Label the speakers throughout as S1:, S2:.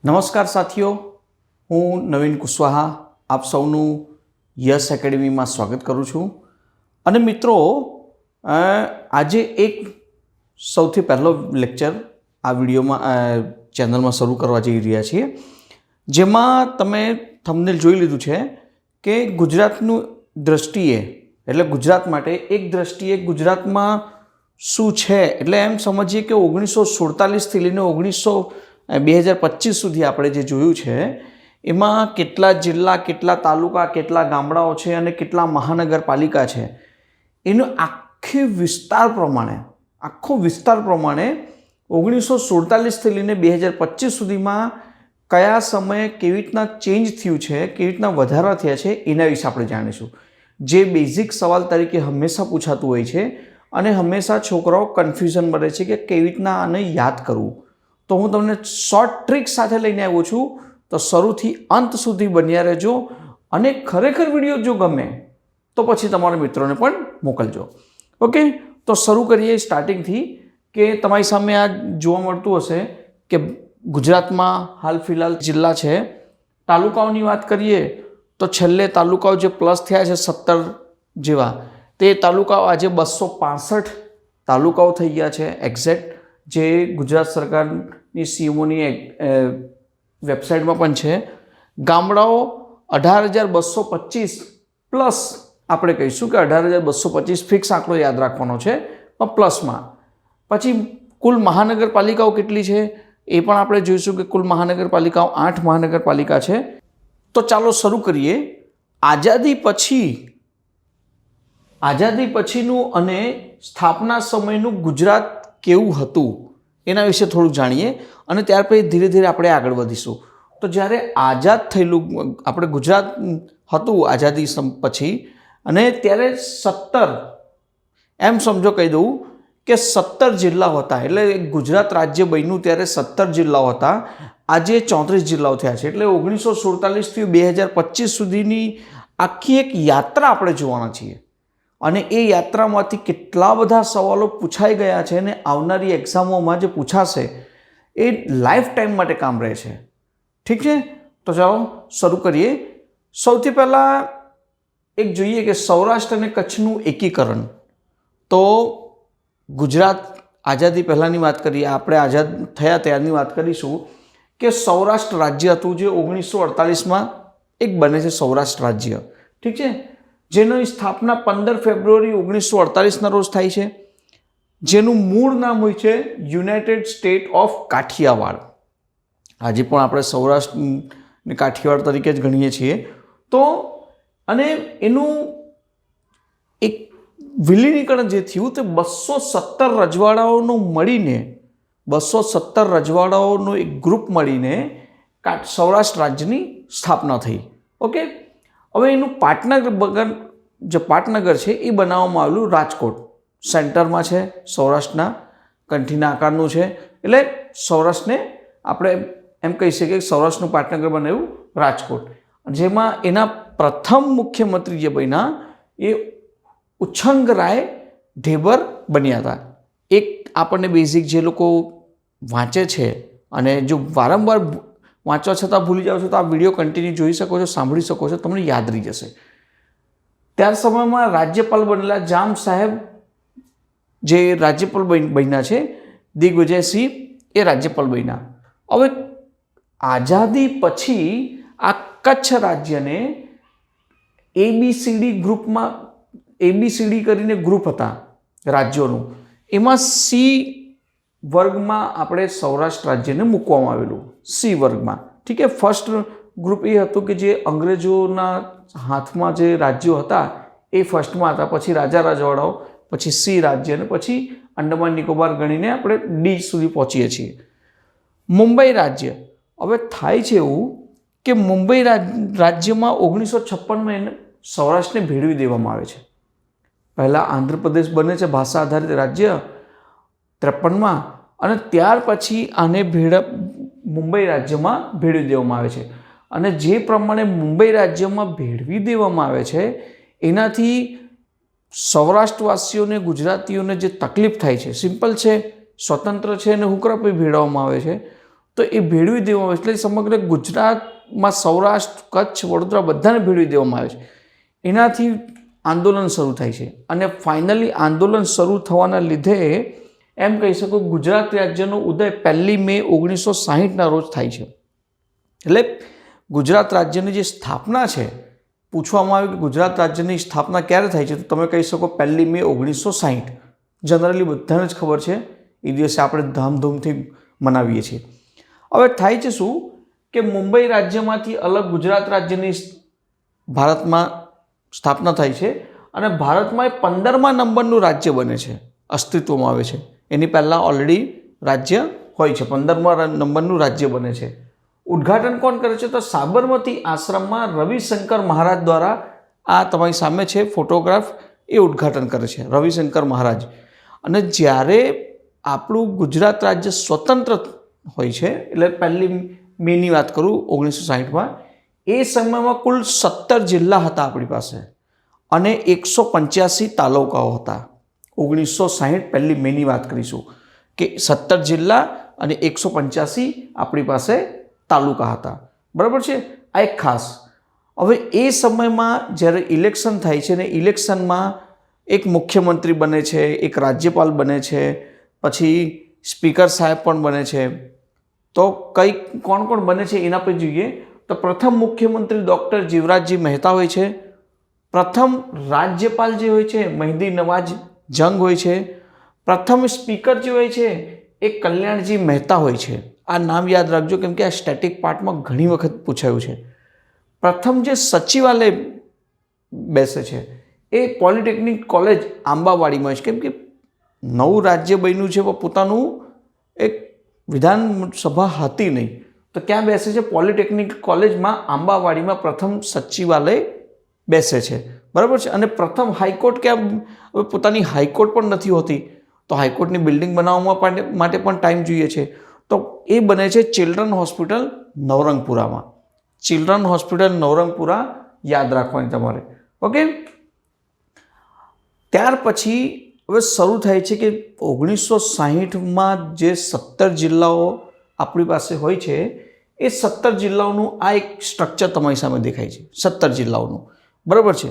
S1: નમસ્કાર સાથીઓ, હું નવીન કુશવાહા આપ સૌનું યસ એકેડમીમાં સ્વાગત કરું છું. અને મિત્રો, આજે એક સૌથી પહેલો લેક્ચર આ વિડીયોમાં ચેનલમાં શરૂ કરવા જઈ રહ્યા છીએ, જેમાં તમે થંબનેલ જોઈ લીધું છે કે ગુજરાતનું દૃષ્ટિએ એટલે ગુજરાત માટે એક દૃષ્ટિએ ગુજરાતમાં શું છે, એટલે એમ સમજીએ કે 1947થી લઈને 2025 સુધી આપણે જે જોયું છે એમાં કેટલા જિલ્લા, કેટલા તાલુકા, કેટલા ગામડાઓ છે અને કેટલા મહાનગરપાલિકા છે, એનો આખો વિસ્તાર પ્રમાણે 1947થી લઈને 2025 સુધીમાં કયા સમયે કેવી રીતના ચેન્જ થયું છે, કેવી રીતના વધારા થયા છે, એના વિશે આપણે જાણીશું. જે બેઝિક સવાલ તરીકે હંમેશા પૂછાતું હોય છે અને હંમેશા છોકરાઓ કન્ફ્યુઝન મળે છે કે કેવી રીતના આને યાદ કરવું. તો હું તમને શોર્ટ ટ્રિક સાથે લઈને આવ્યો છું, તો શરૂથી અંત સુધી બન્યા રહેજો. અને ખરેખર વિડીયો જો ગમે તો પછી તમારા મિત્રોને પણ મોકલજો. ઓકે, તો શરૂ કરીએ સ્ટાર્ટિંગથી. કે તમારી સામે આ જોવા મળતું હશે કે ગુજરાતમાં હાલ ફિલહાલ જિલ્લા છે. તાલુકાઓની વાત કરીએ તો છેલ્લે તાલુકાઓ જે પ્લસ થયા છે 17 જેવા, તે તાલુકાઓ આજે 265 તાલુકાઓ થઈ ગયા છે એક્ઝેક્ટ, જે ગુજરાત સરકારની સીએમઓની વેબસાઇટમાં પણ છે. ગામડાઓ 18,225 પ્લસ, આપણે કહીશું કે 18,225 ફિક્સ આંકડો યાદ રાખવાનો છે, પણ પ્લસમાં. પછી કુલ મહાનગરપાલિકાઓ કેટલી છે એ પણ આપણે જોઈશું કે કુલ મહાનગરપાલિકાઓ 8 મહાનગરપાલિકા છે. તો ચાલો શરૂ કરીએ. આઝાદી પછીનું અને સ્થાપના સમયનું ગુજરાત કેવું હતું એના વિશે થોડુંક જાણીએ અને ત્યાર પછી ધીરે ધીરે આપણે આગળ વધીશું. તો જ્યારે આઝાદ થયેલું આપણે ગુજરાત હતું આઝાદી પછી, અને ત્યારે 17, એમ સમજો કહી દઉં કે 17 જિલ્લાઓ હતા. એટલે ગુજરાત રાજ્ય બન્યું ત્યારે 17 જિલ્લાઓ હતા. આજે 34 જિલ્લાઓ થયા છે. એટલે 1947થી 2025 સુધીની આખી એક યાત્રા આપણે જોવાના છીએ. અને એ યાત્રામાંથી કેટલા બધા સવાલો પૂછાઈ ગયા છે અને આવનારી એક્ઝામોમાં જે પૂછાશે એ લાઈફ ટાઈમ માટે કામ રહે છે. ઠીક છે, તો ચાલો શરૂ કરીએ. સૌથી પહેલાં એક જોઈએ કે સૌરાષ્ટ્ર અને કચ્છનું એકીકરણ. તો ગુજરાત આઝાદી પહેલાંની વાત કરીએ, આપણે આઝાદ થયા ત્યારની વાત કરીશું કે સૌરાષ્ટ્ર રાજ્ય હતું, જે 1948માં એક બને છે સૌરાષ્ટ્ર રાજ્ય. ઠીક છે, જેની સ્થાપના 15 ફેબ્રુઆરી 1948ના રોજ થાય છે, જેનું મૂળ નામ હોય છે યુનાઇટેડ સ્ટેટ ઓફ કાઠિયાવાડ. આજે પણ આપણે સૌરાષ્ટ્રને કાઠિયાવાડ તરીકે જ ગણીએ છીએ. તો અને એનું એક વિલીનીકરણ જે થયું તે 217 રજવાડાઓનું એક ગ્રુપ મળીને સૌરાષ્ટ્ર રાજ્યની સ્થાપના થઈ. ઓકે, હવે એનું પાટનગર છે એ બનાવવામાં આવેલું રાજકોટ સેન્ટરમાં છે, સૌરાષ્ટ્રના કંઠીના આકારનું છે. એટલે સૌરાષ્ટ્રને આપણે એમ કહી શકીએ કે સૌરાષ્ટ્રનું પાટનગર બનાવ્યું રાજકોટ. જેમાં એના પ્રથમ મુખ્યમંત્રી જે બન્યા એ ઉચ્છંગરાય ઢેબર બન્યા હતા. એક આપણને બેઝિક જે લોકો વાંચે છે અને જો વારંવાર વાંચવા છતાં ભૂલી જાઓ છો તો આ વિડીયો કન્ટિન્યુ જોઈ શકો છો, સાંભળી શકો છો, તમને યાદ રહી જશે. ત્યાર સમયમાં રાજ્યપાલ બનેલા જામ સાહેબ જે રાજ્યપાલ બન્યા છે, દિગ્વિજયસિંહ એ રાજ્યપાલ બન્યા. હવે આઝાદી પછી આ કચ્છ રાજ્યને એબીસીડી કરીને ગ્રુપ હતા રાજ્યોનું, એમાં સી વર્ગમાં આપણે સૌરાષ્ટ્ર રાજ્યને મૂકવામાં આવેલું, સી વર્ગમાં. ઠીક છે, ફર્સ્ટ ગ્રુપ એ હતું કે જે અંગ્રેજોના હાથમાં જે રાજ્યો હતા એ ફર્સ્ટમાં હતા, પછી રાજા રજવાડાઓ, પછી સી રાજ્ય અને પછી અંડમાન નિકોબાર ગણીને આપણે ડી સુધી પહોંચીએ છીએ. મુંબઈ રાજ્ય. હવે થાય છે એવું કે મુંબઈ રાજ્યમાં 1956માં એને સૌરાષ્ટ્રને ભેળવી દેવામાં આવે છે. પહેલાં આંધ્રપ્રદેશ બને છે ભાષા આધારિત રાજ્ય 53માં, અને ત્યાર પછી આને મુંબઈ રાજ્યમાં ભેળવી દેવામાં આવે છે. અને જે પ્રમાણે મુંબઈ રાજ્યમાં ભેળવી દેવામાં આવે છે એનાથી સૌરાષ્ટ્રવાસીઓને, ગુજરાતીઓને જે તકલીફ થાય છે, સિમ્પલ છે, સ્વતંત્ર છે અને હુકરાપી ભેળવવામાં આવે છે, તો એ ભેળવી દેવામાં આવે છે. એટલે સમગ્ર ગુજરાતમાં સૌરાષ્ટ્ર, કચ્છ, વડોદરા બધાને ભેળવી દેવામાં આવે છે. એનાથી આંદોલન શરૂ થાય છે અને ફાઇનલી આંદોલન શરૂ થવાના લીધે એમ કહી શકો ગુજરાત રાજ્યનો ઉદય 1 મે 1960ના રોજ થાય છે. એટલે ગુજરાત રાજ્યની જે સ્થાપના છે, પૂછવામાં આવ્યું કે ગુજરાત રાજ્યની સ્થાપના ક્યારે થાય છે, તો તમે કહી શકો 1 મે 1960. જનરલી બધાને જ ખબર છે, એ દિવસે આપણે ધામધૂમથી મનાવીએ છીએ. હવે થાય છે શું કે મુંબઈ રાજ્યમાંથી અલગ ગુજરાત રાજ્યની ભારતમાં સ્થાપના થાય છે અને ભારતમાં 15મા નંબરનું રાજ્ય બને છે, અસ્તિત્વમાં આવે છે. એની પહેલાં ઓલરેડી રાજ્ય હોય છે, 15મા નંબરનું રાજ્ય બને છે. ઉદ્ઘાટન કોણ કરે છે? તો સાબરમતી આશ્રમમાં રવિશંકર મહારાજ દ્વારા, આ તમારી સામે છે ફોટોગ્રાફ, એ ઉદ્ઘાટન કરે છે રવિશંકર મહારાજ. અને જ્યારે આપણું ગુજરાત રાજ્ય સ્વતંત્ર હોય છે, એટલે 1 મેની વાત કરું 1960માં, એ સમયમાં કુલ 17 જિલ્લા હતા આપણી પાસે અને 185 તાલુકાઓ હતા. 1960 1 મેની વાત કરીશું કે 17 જિલ્લા અને 185 આપણી પાસે તાલુકા હતા. બરાબર છે, આ એક ખાસ. હવે એ સમયમાં જ્યારે ઇલેક્શન થાય છે ને ઇલેક્શનમાં એક મુખ્યમંત્રી બને છે, એક રાજ્યપાલ બને છે, પછી સ્પીકર સાહેબ પણ બને છે. તો કોણ કોણ બને છે એના પર જોઈએ તો પ્રથમ મુખ્યમંત્રી ડૉક્ટર જીવરાજજી મહેતા હોય છે. પ્રથમ રાજ્યપાલ જે હોય છે મહેંદી નવાજ જંગ હોય છે. પ્રથમ સ્પીકર જે હોય છે એ કલ્યાણજી મહેતા હોય છે. આ નામ યાદ રાખજો કેમ કે આ સ્ટેટિક પાર્ટમાં ઘણી વખત પૂછાયું છે. પ્રથમ જે સચિવાલય બેસે છે એ પોલિટેકનિક કોલેજ આંબાવાડીમાં છે, કેમ કે નવું રાજ્ય બન્યું છે પણ પોતાનું એક વિધાનસભા હતી નહીં, તો ક્યાં બેસે છે? પોલિટેકનિક કોલેજમાં આંબાવાડીમાં પ્રથમ સચિવાલય બેસે છે. બરાબર છે. અને પ્રથમ હાઈકોર્ટ ક્યાં? હવે પોતાની હાઈકોર્ટ પણ નથી હોતી, તો હાઈકોર્ટની બિલ્ડિંગ બનાવવા માટે પણ ટાઈમ જોઈએ છે. તો એ બને છે ચિલ્ડ્રન હોસ્પિટલ નવરંગપુરામાં. ચિલ્ડ્રન હોસ્પિટલ નવરંગપુરા યાદ રાખવાની તમારે. ઓકે. ત્યાર પછી હવે શરૂ થાય છે કે 1960માં જે 17 જિલ્લાઓ આપણી પાસે હોય છે એ 17 જિલ્લાઓનું આ એક સ્ટ્રક્ચર તમારી સામે દેખાય છે. 17 જિલ્લાઓનું. બરાબર છે.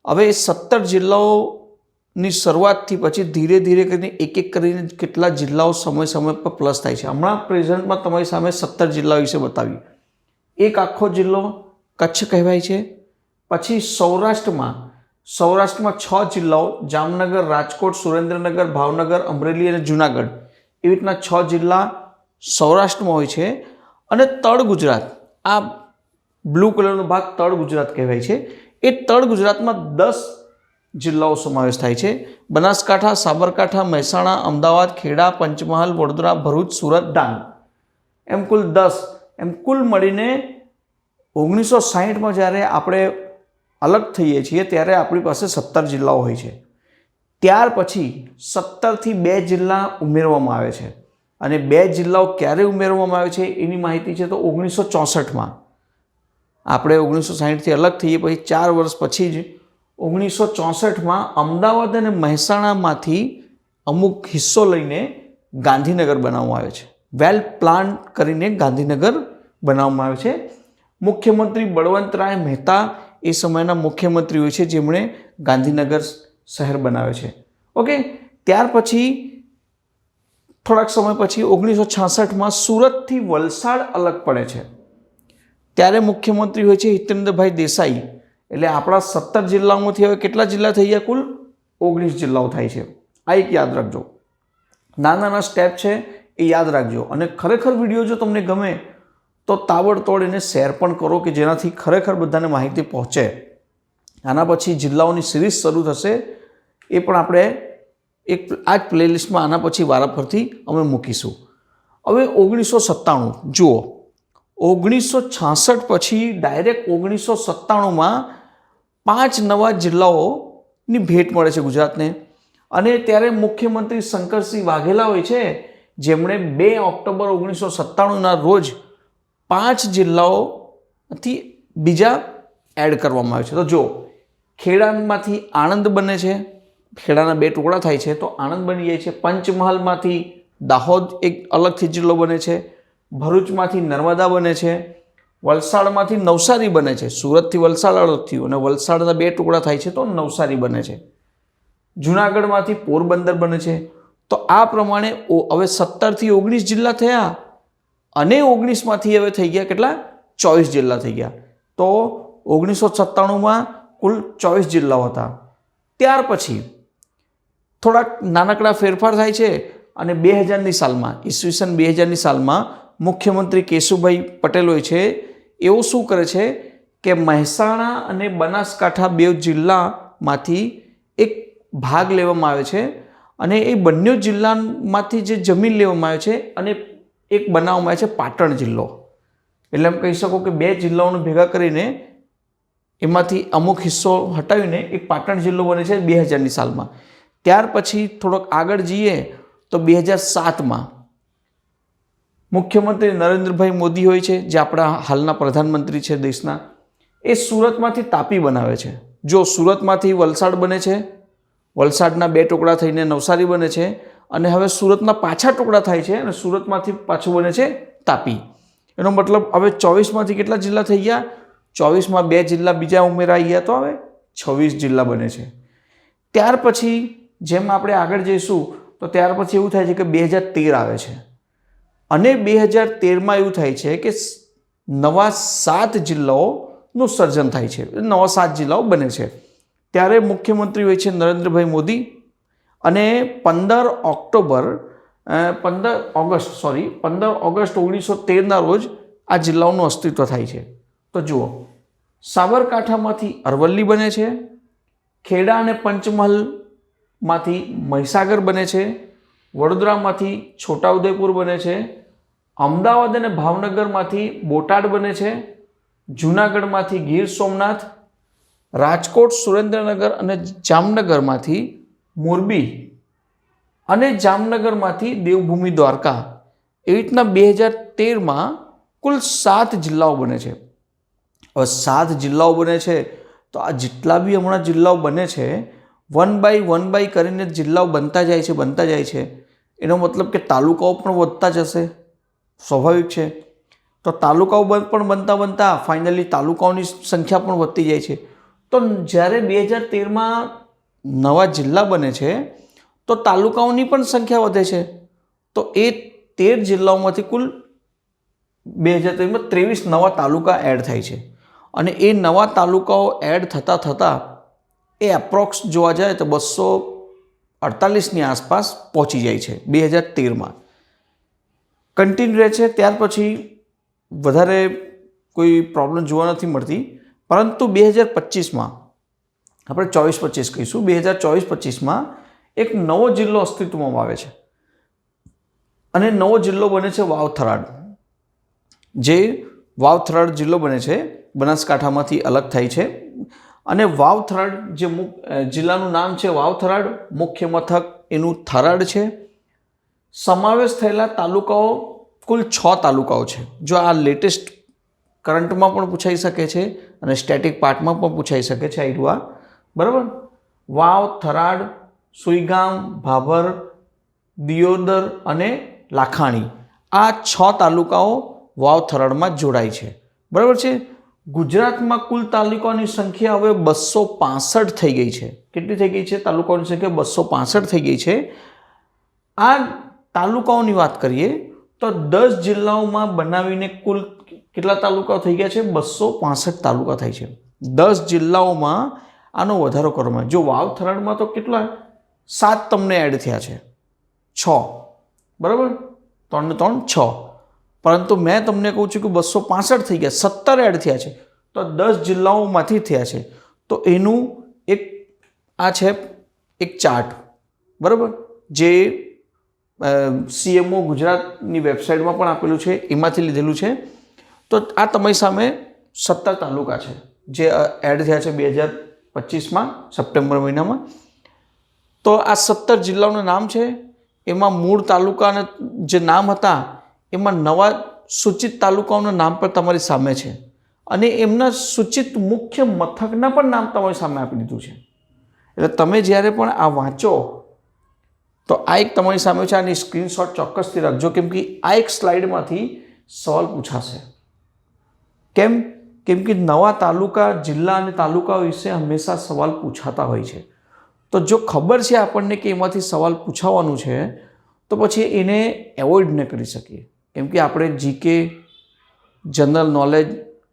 S1: હવે એ 17 જિલ્લાઓની શરૂઆતથી પછી ધીરે ધીરે કરીને એક કરીને કેટલા જિલ્લાઓ સમય પર પ્લસ થાય છે. હમણાં પ્રેઝન્ટમાં તમારી સામે 17 જિલ્લાઓ વિશે બતાવી. એક આખો જિલ્લો કચ્છ કહેવાય છે. પછી સૌરાષ્ટ્રમાં 6 જિલ્લાઓ, જામનગર, રાજકોટ, સુરેન્દ્રનગર, ભાવનગર, અમરેલી અને જૂનાગઢ, એવી રીતના 6 જિલ્લા સૌરાષ્ટ્રમાં હોય છે. અને તળ ગુજરાત, આ બ્લુ કલરનો ભાગ તળ ગુજરાત કહેવાય છે. એ તળ ગુજરાતમાં 10 જિલ્લાઓ સમાવેશ થાય છે. બનાસકાંઠા, સાબરકાંઠા, મહેસાણા, અમદાવાદ, ખેડા, પંચમહાલ, વડોદરા, ભરૂચ, સુરત, ડાંગ, એમ કુલ 10. એમ કુલ મળીને 1960માં જ્યારે આપણે અલગ થઈએ છીએ ત્યારે આપણી પાસે 17 જિલ્લાઓ હોય છે. ત્યાર પછી 17થી 2 જિલ્લા ઉમેરવામાં આવે છે. અને 2 જિલ્લાઓ ક્યારે ઉમેરવામાં આવે છે એની માહિતી છે તો 1964માં. આપણે 1960થી અલગ થઈએ પછી 4 વર્ષ પછી જ 1964માં અમદાવાદ અને મહેસાણામાંથી અમુક હિસ્સો લઈને ગાંધીનગર બનાવવામાં આવે છે. વેલ પ્લાન કરીને ગાંધીનગર બનાવવામાં આવે છે. મુખ્યમંત્રી બળવંતરાય મહેતા એ સમયના મુખ્યમંત્રી હોય છે જેમણે ગાંધીનગર શહેર બનાવે છે. ઓકે. ત્યાર પછી થોડાક સમય પછી 1966માં સુરતથી વલસાડ અલગ પડે છે. ત્યારે મુખ્યમંત્રી હોય છે હિતેન્દ્રભાઈ દેસાઈ. એટલે આપણા 17 જિલ્લાઓમાંથી હવે કેટલા જિલ્લા થઈ ગયા? કુલ 19 જિલ્લાઓ થાય છે. આ એક યાદ રાખજો. નાના સ્ટેપ છે એ યાદ રાખજો. અને ખરેખર વિડીયો જો તમને ગમે તો તાબડતોડ એને શેર પણ કરો કે જેનાથી ખરેખર બધાને માહિતી પહોંચે. આના પછી જિલ્લાઓની સિરીઝ શરૂ થશે, એ પણ આપણે આ જ પ્લેલિસ્ટમાં આના પછી વારાફરતી અમે મૂકીશું. હવે 1997 જુઓ, 1966 પછી ડાયરેક્ટ 1997માં 5 નવા જિલ્લાઓની ભેટ મળે છે ગુજરાતને. અને ત્યારે મુખ્યમંત્રી શંકરસિંહ વાઘેલા હોય છે જેમણે 2 ઓક્ટોબર 1997ના રોજ 5 જિલ્લાઓથી બીજા એડ કરવામાં આવે છે. તો જો ખેડામાંથી આણંદ બને છે, ખેડાના 2 ટુકડા થાય છે તો આણંદ બની જાય છે. પંચમહાલમાંથી દાહોદ એક અલગથી જિલ્લો બને છે. ભરૂચમાંથી નર્મદા બને છે, વલસાડમાંથી નવસારી બને છે, સુરતથી વલસાડ અલગ થયું અને વલસાડના 2 ટુકડા થાય છે તો નવસારી બને છે, જૂનાગઢમાંથી પોરબંદર બને છે. તો આ પ્રમાણે હવે 17થી 19 જિલ્લા થયા અને 19માંથી હવે થઈ ગયા કેટલા? 24 જિલ્લા થઈ ગયા. તો 1997માં કુલ 24 જિલ્લાઓ હતા. ત્યાર પછી થોડાક નાનકડા ફેરફાર થાય છે અને 2000ની સાલમાં ઈસવીસન 2000ની સાલમાં મુખ્યમંત્રી કેશુભાઈ પટેલ હોય છે, એવું શું કરે છે કે મહેસાણા અને બનાસકાંઠા 2 જિલ્લામાંથી એક ભાગ લેવામાં આવે છે અને એ બંને જિલ્લામાંથી જે જમીન લેવામાં આવે છે અને એક બનાવવામાં આવે છે પાટણ જિલ્લો. એટલે એમ કહી શકો કે 2 જિલ્લાઓને ભેગા કરીને એમાંથી અમુક હિસ્સો હટાવીને એક પાટણ જિલ્લો બને છે 2000ની સાલમાં. ત્યાર પછી થોડોક આગળ જઈએ તો 2007માં મુખ્યમંત્રી નરેન્દ્રભાઈ મોદી હોય છે, જે આપણા હાલના પ્રધાનમંત્રી છે દેશના, એ સુરતમાંથી તાપી બનાવે છે. જો સુરતમાંથી વલસાડ બને છે, વલસાડના 2 ટુકડા થઈને નવસારી બને છે અને હવે સુરતના પાછા ટુકડા થાય છે અને સુરતમાંથી પાછું બને છે તાપી. એનો મતલબ હવે 24માંથી કેટલા જિલ્લા થઈ ગયા? 24માં 2 જિલ્લા બીજા ઉમેરાઈ ગયા તો હવે 26 જિલ્લા બને છે. ત્યાર પછી જેમ આપણે આગળ જઈશું તો ત્યાર પછી એવું થાય છે કે 2013 આવે છે અને 2013માં એવું થાય છે કે નવા 7 જિલ્લાઓનું સર્જન થાય છે, નવા 7 જિલ્લાઓ બને છે. ત્યારે મુખ્યમંત્રી હોય છે નરેન્દ્રભાઈ મોદી અને 15 ઓગસ્ટ 1913ના રોજ આ જિલ્લાઓનું અસ્તિત્વ થાય છે. તો જુઓ, સાબરકાંઠામાંથી અરવલ્લી બને છે, ખેડા અને પંચમહાલમાંથી મહીસાગર બને છે, વડોદરામાંથી છોટાઉદેપુર બને છે, અમદાવાદ અને ભાવનગરમાંથી બોટાદ બને છે, જૂનાગઢમાંથી ગીર સોમનાથ, રાજકોટ, સુરેન્દ્રનગર અને જામનગરમાંથી મોરબી અને જામનગરમાંથી દેવભૂમિ દ્વારકા. એવી રીતના 2013માં કુલ 7 જિલ્લાઓ બને છે. હવે 7 જિલ્લાઓ બને છે તો આ જેટલા બી હમણાં જિલ્લાઓ બને છે 1 બાય કરીને જિલ્લાઓ બનતા જાય છે. એનો મતલબ કે તાલુકાઓ પણ વધતા જશે, સ્વાભાવિક છે. તો તાલુકાઓ પણ બનતા ફાઇનલી તાલુકાઓની સંખ્યા પણ વધતી જાય છે. તો જ્યારે 2013માં નવા જિલ્લા બને છે તો તાલુકાઓની પણ સંખ્યા વધે છે. તો એ 13 જિલ્લાઓમાંથી કુલ 2013માં 23 નવા તાલુકા એડ થાય છે અને એ નવા તાલુકાઓ એડ થતાં એ એપ્રોક્સ જોવા જાય તો 248ની આસપાસ પહોંચી જાય છે 2013માં. કન્ટિન્યુ રહે છે. ત્યાર પછી વધારે કોઈ પ્રોબ્લેમ જોવા નથી મળતી. પરંતુ 2025માં આપણે 24-25 કહીશું, 2024-25માં એક નવો જિલ્લો અસ્તિત્વમાં આવે છે અને નવો જિલ્લો બને છે વાવ-થરાદ. જે વાવ-થરાદ જિલ્લો બને છે બનાસકાંઠામાંથી અલગ થાય છે અને વાવ-થરાદ જે જિલ્લાનું નામ છે વાવ-થરાદ, મુખ્ય મથક એનું થરાદ છે. સમાવેશ થયેલા તાલુકાઓ કુલ 6 તાલુકાઓ છે. જો આ લેટેસ્ટ કરંટમાં પણ પૂછાઈ શકે છે અને સ્ટેટિક પાર્ટમાં પણ પૂછાઈ શકે છે. આઈડવા બરાબર. વાવ, થરાદ, સુઈગામ, ભાભર, દિયોદર અને લાખાણી, આ 6 તાલુકાઓ વાવ-થરાદમાં જોડાય છે. બરાબર છે. ગુજરાતમાં કુલ તાલુકાઓની સંખ્યા હવે 265 થઈ ગઈ છે. કેટલી થઈ ગઈ છે? તાલુકાઓની સંખ્યા 265 થઈ ગઈ છે. આ તાલુકાઓની વાત કરીએ તો 10 જિલ્લાઓમાં બનાવીને કુલ કેટલા તાલુકાઓ થઈ ગયા છે? 265 તાલુકા થાય છે. 10 જિલ્લાઓમાં આનો વધારો કરવામાં. જો વાવ-થરાદમાં તો કેટલા 7 તમને એડ થયા છે, 6 બરાબર, 3 ને 3 6. પરંતુ મેં તમને કહું છું કે 265 થઈ ગયા, 17 એડ થયા છે. તો 10 જિલ્લાઓમાંથી થયા છે. તો એનું આ છે એક ચાર્ટ, બરાબર, જે CMO ગુજરાતની વેબસાઇટમાં પણ આપેલું છે, એમાંથી લીધેલું છે. તો આ તમારી સામે 17 તાલુકા છે જે એડ થયા છે 2025માં સપ્ટેમ્બર મહિનામાં. તો આ 17 જિલ્લાઓનું નામ છે. એમાં મૂળ તાલુકાના જે નામ હતા એમાં નવા સૂચિત તાલુકાઓના નામ પણ તમારી સામે છે અને એમના સૂચિત મુખ્ય મથકના પણ નામ તમારી સામે આપી દીધું છે. એટલે તમે જ્યારે પણ આ વાંચો તો આ એક તમારી સામે છે. આની સ્ક્રીનશોટ ચોક્કસથી રાખજો, કેમ કે આ એક સ્લાઇડમાંથી સવાલ પૂછાશે. કેમ? કેમ કે નવા તાલુકા, જિલ્લા અને તાલુકા વિશે હંમેશા સવાલ પૂછાતા હોય છે. તો જો ખબર છે આપણને કે એમાંથી સવાલ પૂછાવાનું છે તો પછી એને એવોઇડ ન કરી શકીએ. કેમ કે આપણે જીકે, જનરલ નોલેજ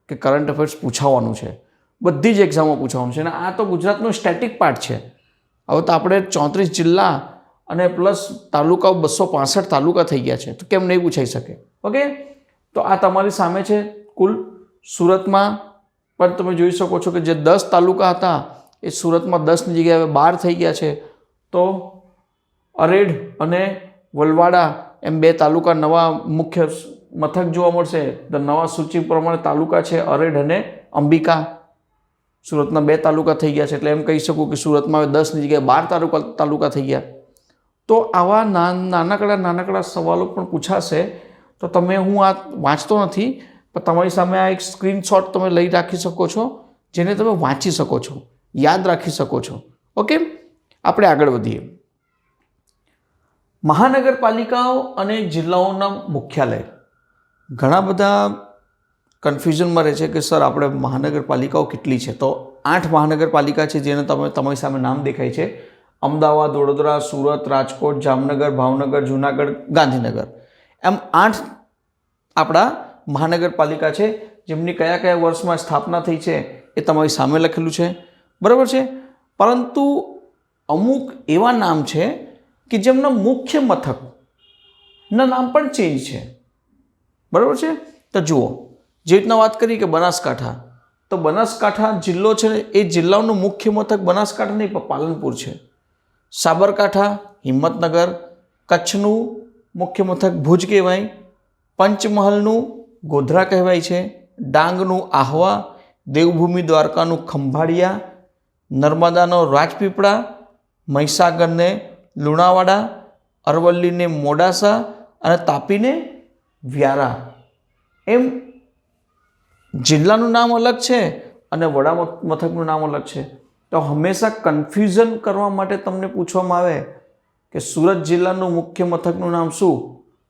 S1: કે કરંટ અફેર્સ પૂછાવાનું છે, બધી જ એક્ઝામો પૂછાવાનું છે. અને આ તો ગુજરાતનું સ્ટેટિક પાર્ટ છે. હવે તો આપણે 34 જિલ્લા અને પ્લસ તાલુકાઓ 265 તાલુકા થઈ ગયા છે, તો કેમ નહીં પૂછાઈ શકે? ઓકે, તો આ તમારી સામે છે. કુલ સુરતમાં પણ તમે જોઈ શકો છો કે જે 10 તાલુકા હતા એ સુરતમાં 10ની જગ્યાએ 12 થઈ ગયા છે. તો અરેડ અને વલવાડા એમ 2 તાલુકા નવા મુખ્ય મથક જોવા મળશે. તો નવા સૂચિ પ્રમાણે તાલુકા છે અરેડ અને અંબિકા. સુરતના 2 તાલુકા થઈ ગયા છે, એટલે એમ કહી શકું કે સુરતમાં 10ની જગ્યાએ 12 તાલુકા થઈ ગયા. તો આવા નાનકડા સવાલો પણ પૂછાશે. તો તમે, હું આ વાંચતો નથી, પણ તમારી સામે આ એક સ્ક્રીનશોટ તમે લઈ રાખી શકો છો, જેને તમે વાંચી શકો છો, યાદ રાખી શકો છો. ઓકે, આપણે આગળ વધીએ. મહાનગરપાલિકાઓ અને જિલ્લાઓના મુખ્યાલય. ઘણા બધા કન્ફ્યુઝનમાં રહે છે કે સર આપણે મહાનગરપાલિકાઓ કેટલી છે? તો 8 મહાનગરપાલિકા છે, જેને તમારી સામે નામ દેખાય છે. અમદાવાદ, વડોદરા, સુરત, રાજકોટ, જામનગર, ભાવનગર, જૂનાગઢ, ગાંધીનગર, એમ 8 આપણા મહાનગરપાલિકા છે, જેમની કયા કયા વર્ષમાં સ્થાપના થઈ છે એ તમારી સામે લખેલું છે. બરાબર છે. પરંતુ અમુક એવા નામ છે કે જેમના મુખ્ય મથકના નામ પણ ચેન્જ છે. બરાબર છે. તો જુઓ, જે રીતના વાત કરી કે બનાસકાંઠા, તો બનાસકાંઠા જિલ્લો છે, એ જિલ્લાનું મુખ્ય મથક બનાસકાંઠા નહીં પણ પાલનપુર છે. સાબરકાંઠા હિંમતનગર, કચ્છનું મુખ્ય મથક ભુજ કહેવાય, પંચમહાલનું ગોધરા કહેવાય છે, ડાંગનું આહવા, દેવભૂમિ દ્વારકાનું ખંભાળિયા, નર્મદાનો રાજપીપળા, મહીસાગરને લુણાવાડા, અરવલ્લીને મોડાસા અને તાપીને વ્યારા. એમ જિલ્લાનું નામ અલગ છે અને વડા મથકનું નામ અલગ છે. તો હંમેશા કન્ફ્યુઝન કરવા માટે તમને પૂછવામાં આવે કે સુરત જિલ્લાનું મુખ્ય મથકનું નામ શું?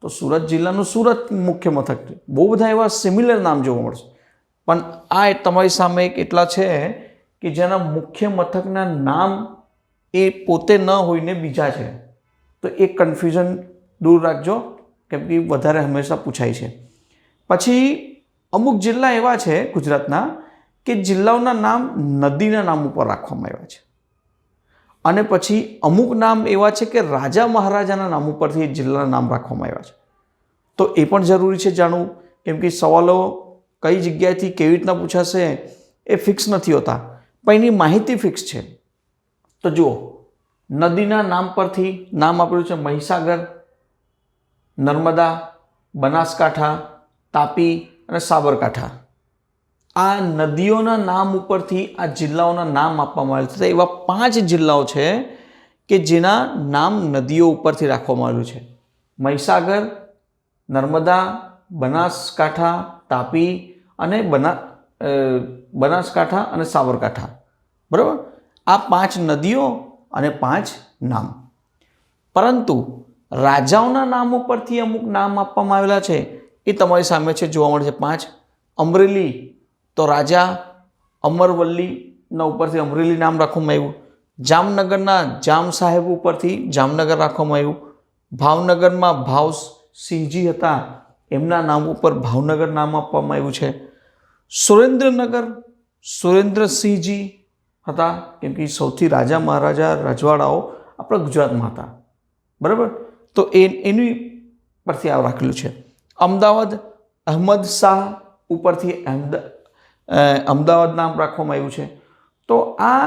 S1: તો સુરત જિલ્લાનું સુરત મુખ્ય મથક છે. બહુ બધા એવા સિમિલર નામ જોવા મળશે, પણ આ તમારી સામે એક એટલા છે કે જેના મુખ્ય મથકના નામ એ પોતે ન હોઈને બીજા છે. તો એ કન્ફ્યુઝન દૂર રાખજો, કેમ કે વધારે હંમેશા પૂછાય છે. પછી અમુક જિલ્લા એવા છે ગુજરાતના કે જિલ્લાઓના નામ નદીના નામ ઉપર રાખવામાં આવ્યા છે. અને પછી અમુક નામ એવા છે કે રાજા મહારાજાના નામ ઉપરથી જિલ્લાના નામ રાખવામાં આવ્યા છે. તો એ પણ જરૂરી છે જાણવું, કેમ કે સવાલો કઈ જગ્યાએથી કેવી રીતના પૂછાશે એ ફિક્સ નથી હોતા, પણ એની માહિતી ફિક્સ છે. તો જુઓ, નદીના નામ પરથી નામ આપ્યું છે મહીસાગર, નર્મદા, બનાસકાંઠા, તાપી અને સાબરકાંઠા. આ નદીઓના નામ ઉપરથી આ જિલ્લાઓના નામ આપવામાં આવેલ છે. એવા 5 જિલ્લાઓ છે કે જેના નામ નદીઓ ઉપરથી રાખવામાં આવ્યું છે: મહીસાગર, નર્મદા, બનાસકાંઠા, તાપી અને બનાસકાંઠા અને સાબરકાંઠા. બરાબર, આ 5 નદીઓ અને 5 નામ. પરંતુ રાજાઓના નામ ઉપરથી અમુક નામ આપવામાં આવેલા છે, એ તમારી સામે છે, જોવા મળે છે 5. અમરેલી, તો રાજા અમરવલ્લીના ઉપરથી અમરેલી નામ રાખવામાં આવ્યું. જામનગરના જામ સાહેબ ઉપરથી જામનગર રાખવામાં આવ્યું. ભાવનગરમાં ભાવસિંહજી હતા, એમના નામ ઉપર ભાવનગર નામ આપવામાં આવ્યું છે. સુરેન્દ્રનગર સુરેન્દ્રસિંહજી હતા, કેમ કે સૌથી રાજા મહારાજા રજવાડાઓ આપણા ગુજરાતમાં હતા. બરાબર, તો એની પરથી આ રાખેલું છે. અમદાવાદ અહમદ શાહ ઉપરથી અમદાવાદ નામ રાખવામાં આવ્યું છે. તો આ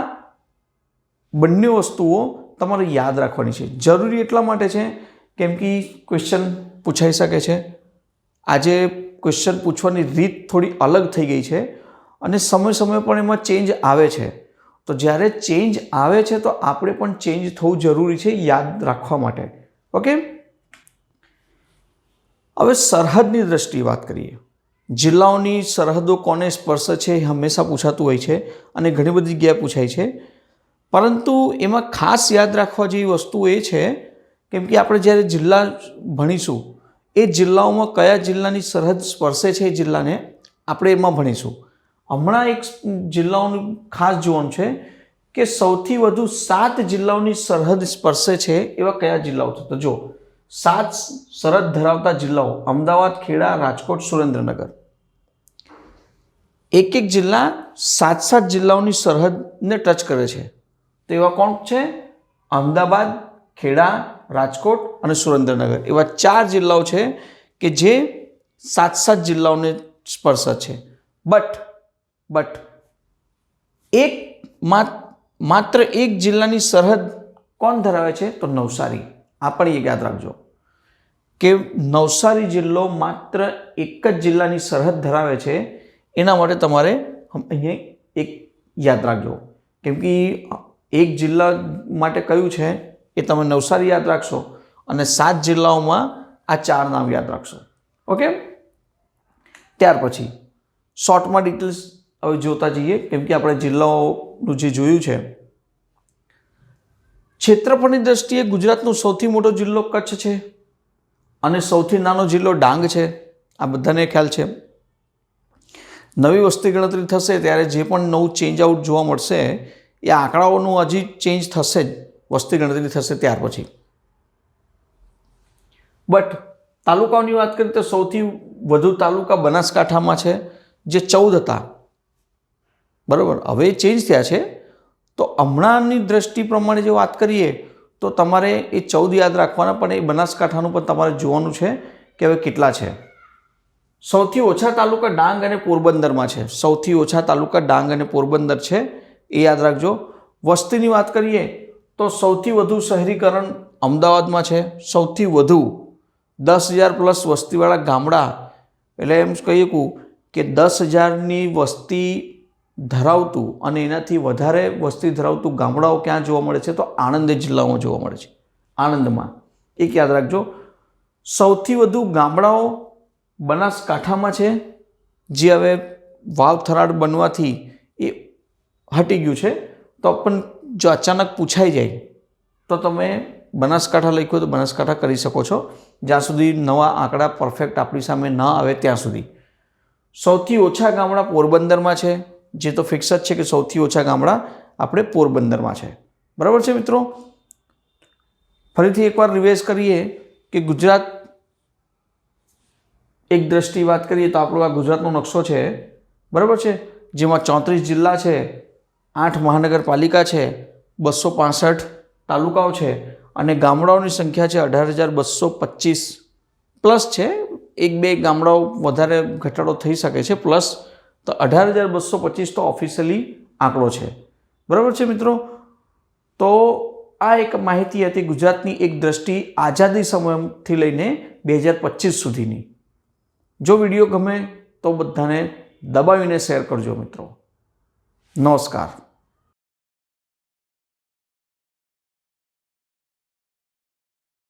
S1: બંને વસ્તુઓ તમારે યાદ રાખવાની છે. જરૂરી એટલા માટે છે કેમ કે ક્વેશ્ચન પૂછાઈ શકે છે. આજે ક્વેશ્ચન પૂછવાની રીત થોડી અલગ થઈ ગઈ છે અને સમય પણ એમાં ચેન્જ આવે છે. તો જ્યારે ચેન્જ આવે છે તો આપણે પણ ચેન્જ થવું જરૂરી છે યાદ રાખવા માટે. ઓકે, હવે સરહદની દ્રષ્ટિએ વાત કરીએ. જિલ્લાઓની સરહદો કોને સ્પર્શે છે એ હંમેશા પૂછાતું હોય છે અને ઘણી બધી જગ્યાએ પૂછાય છે. પરંતુ એમાં ખાસ યાદ રાખવા જેવી વસ્તુ એ છે, કેમ કે આપણે જ્યારે જિલ્લા ભણીશું એ જિલ્લાઓમાં કયા જિલ્લાની સરહદ સ્પર્શે છે એ જિલ્લાને આપણે એમાં ભણીશું. હમણાં એક જિલ્લાઓનું ખાસ જોવાનું છે કે સૌથી વધુ 7 જિલ્લાઓની સરહદ સ્પર્શે છે એવા કયા જિલ્લાઓ છે. તો જો 7 સરહદ ધરાવતા જિલ્લાઓ: અમદાવાદ, ખેડા, રાજકોટ, સુરેન્દ્રનગર. એક જિલ્લા 7 જિલ્લાઓની સરહદને ટચ કરે છે. તો એવા કોણ છે? અમદાવાદ, ખેડા, રાજકોટ અને સુરેન્દ્રનગર. એવા 4 જિલ્લાઓ છે કે જે 7 જિલ્લાઓને સ્પર્શ છે. બટ માત્ર એક જિલ્લાની સરહદ કોણ ધરાવે છે? તો નવસારી. આ પણ યાદ રાખજો કે નવસારી જિલ્લો માત્ર એક જ જિલ્લાની સરહદ ધરાવે છે. એના માટે તમારે અહીંયા એક યાદ રાખજો, કેમ કે એક જિલ્લા માટે કયું છે એ તમે નવસારી યાદ રાખશો અને 7 જિલ્લાઓમાં આ 4 નામ યાદ રાખશો. ઓકે, ત્યાર પછી શોર્ટમાં ડિટેલ્સ હવે જોતા જઈએ, કેમ કે આપણે જિલ્લાઓનું જે જોયું છે. ક્ષેત્રફળની દ્રષ્ટિએ ગુજરાતનો સૌથી મોટો જિલ્લો કચ્છ છે અને સૌથી નાનો જિલ્લો ડાંગ છે. આ બધાને ખ્યાલ છે. નવી વસ્તી ગણતરી થશે ત્યારે જે પણ નવું ચેન્જ આઉટ જોવા મળશે એ આંકડાઓનું હજી ચેન્જ થશે જ વસ્તી ગણતરી થશે ત્યાર પછી. બટ તાલુકાઓની વાત કરીએ તો સૌથી વધુ તાલુકા બનાસકાંઠામાં છે, જે 14 હતા. બરાબર, હવે ચેન્જ થયા છે. તો હમણાંની દ્રષ્ટિ પ્રમાણે જો વાત કરીએ તો તમારે એ 14 યાદ રાખવાના, પણ એ બનાસકાંઠાનું પણ તમારે જોવાનું છે કે હવે કેટલા છે. સૌથી ઓછા તાલુકા ડાંગ અને પોરબંદરમાં છે. સૌથી ઓછા તાલુકા ડાંગ અને પોરબંદર છે, એ યાદ રાખજો. વસ્તીની વાત કરીએ તો સૌથી વધુ શહેરીકરણ અમદાવાદમાં છે. સૌથી વધુ 10,000+ વસ્તીવાળા ગામડા, એટલે એમ કહીએ કે 10,000ની વસ્તી ધરાવતું અને એનાથી વધારે વસ્તી ધરાવતું ગામડાઓ ક્યાં જોવા મળે છે? તો આણંદ જિલ્લામાં જોવા મળે છે. આણંદમાં એક યાદ રાખજો. સૌથી વધુ ગામડાઓ બનાસકાંઠામાં છે, જે હવે વાવ થરાદ બનવાથી એ હટી ગયું છે. તો પણ જો અચાનક પૂછાઈ જાય તો તમે બનાસકાંઠા લખ્યું તો બનાસકાંઠા કરી શકો છો, જ્યાં સુધી નવા આંકડા પરફેક્ટ આપણી સામે ન આવે ત્યાં સુધી. સૌથી ઓછા ગામડા પોરબંદરમાં છે, જે તો ફિક્સ જ છે કે સૌથી ઓછા ગામડા આપણે પોરબંદરમાં છે. બરાબર છે મિત્રો? ફરીથી એકવાર રિવાઇઝ કરીએ કે ગુજરાત એક દ્રષ્ટિ વાત કરીએ તો આપણો આ ગુજરાતનો નકશો છે. બરાબર છે, જેમાં 34 જિલ્લા છે, 8 મહાનગરપાલિકા છે, 265 તાલુકાઓ છે અને ગામડાઓની સંખ્યા છે 18,225 પ્લસ છે. 1-2 ગામડાઓ વધારે ઘટાડો થઈ શકે છે, પ્લસ તો 18,225 તો ઓફિશિયલી આંકડો છે. બરાબર છે મિત્રો? તો આ એક માહિતી હતી ગુજરાતની એક દ્રષ્ટિ આઝાદી સમયથી લઈને 2025 સુધીની. જો વિડીયો ગમે તો બધાને દબાવીને શેર કરજો મિત્રો. નમસ્કાર.